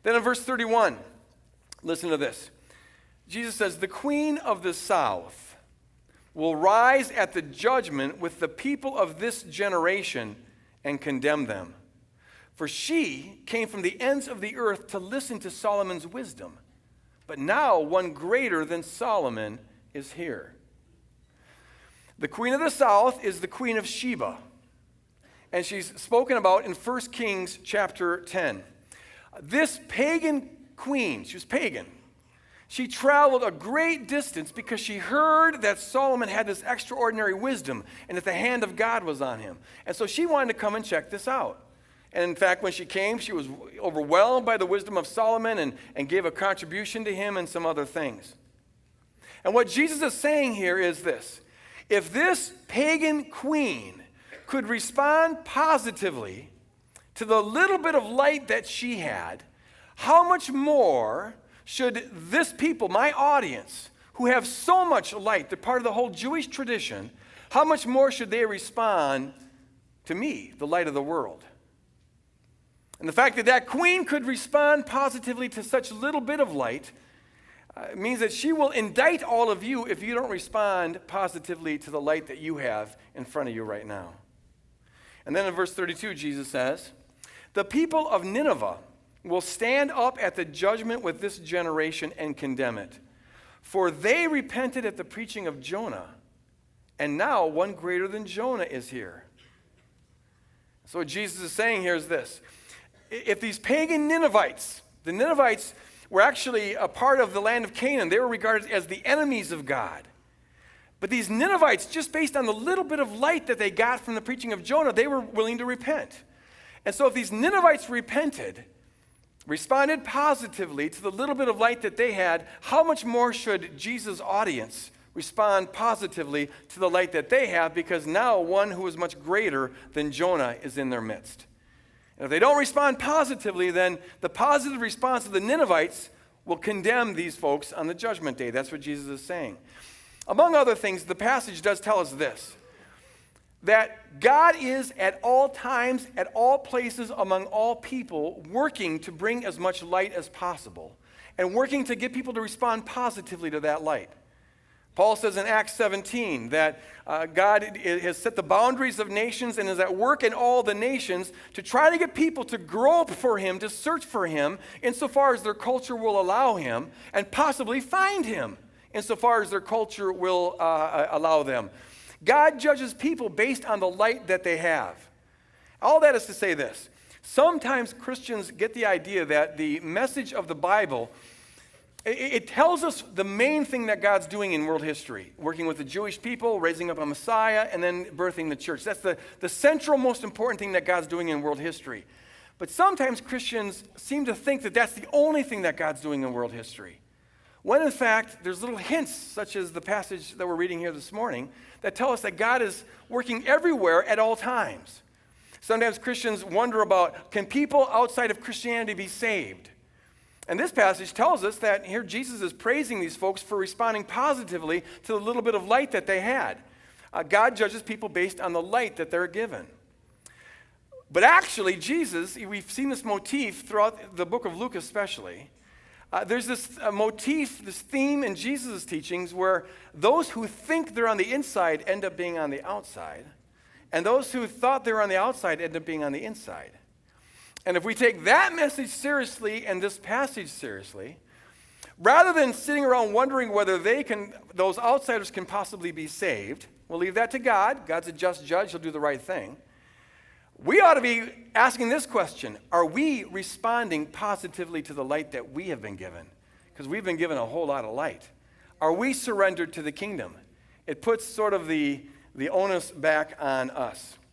Then in verse 31, listen to this. Jesus says, the queen of the south will rise at the judgment with the people of this generation and condemn them. For she came from the ends of the earth to listen to Solomon's wisdom. But now one greater than Solomon is here. The queen of the south is the queen of Sheba. And she's spoken about in 1 Kings chapter 10. This pagan queen, she was pagan. She traveled a great distance because she heard that Solomon had this extraordinary wisdom and that the hand of God was on him. And so she wanted to come and check this out. And in fact, when she came, she was overwhelmed by the wisdom of Solomon and gave a contribution to him and some other things. And what Jesus is saying here is this. If this pagan queen could respond positively to the little bit of light that she had, how much more should this people, my audience, who have so much light, they're part of the whole Jewish tradition, how much more should they respond to me, the light of the world? And the fact that that queen could respond positively to such little bit of light means that she will indict all of you if you don't respond positively to the light that you have in front of you right now. And then in verse 32, Jesus says, the people of Nineveh will stand up at the judgment with this generation and condemn it. For they repented at the preaching of Jonah, and now one greater than Jonah is here. So what Jesus is saying here is this. If these pagan Ninevites, the Ninevites were actually a part of the land of Canaan. They were regarded as the enemies of God. But these Ninevites, just based on the little bit of light that they got from the preaching of Jonah, they were willing to repent. And so if these Ninevites repented, responded positively to the little bit of light that they had, how much more should Jesus' audience respond positively to the light that they have, because now one who is much greater than Jonah is in their midst. And if they don't respond positively, then the positive response of the Ninevites will condemn these folks on the judgment day. That's what Jesus is saying. Among other things, the passage does tell us this, that God is at all times, at all places, among all people, working to bring as much light as possible and working to get people to respond positively to that light. Paul says in Acts 17 that God has set the boundaries of nations and is at work in all the nations to try to get people to grope for him, to search for him, insofar as their culture will allow him, and possibly find him, insofar as their culture will allow them. God judges people based on the light that they have. All that is to say this. Sometimes Christians get the idea that the message of the Bible, it tells us the main thing that God's doing in world history, working with the Jewish people, raising up a Messiah, and then birthing the church. That's the central, most important thing that God's doing in world history. But sometimes Christians seem to think that that's the only thing that God's doing in world history, when in fact there's little hints, such as the passage that we're reading here this morning, that tell us that God is working everywhere at all times. Sometimes Christians wonder about, can people outside of Christianity be saved? And this passage tells us that here Jesus is praising these folks for responding positively to the little bit of light that they had. God judges people based on the light that they're given. But actually, Jesus, we've seen this motif throughout the book of Luke especially. There's this motif, this theme in Jesus' teachings where those who think they're on the inside end up being on the outside, and those who thought they were on the outside end up being on the inside. And if we take that message seriously and this passage seriously, rather than sitting around wondering whether those outsiders can possibly be saved, we'll leave that to God. God's a just judge. He'll do the right thing. We ought to be asking this question. Are we responding positively to the light that we have been given? Because we've been given a whole lot of light. Are we surrendered to the kingdom? It puts sort of the onus back on us.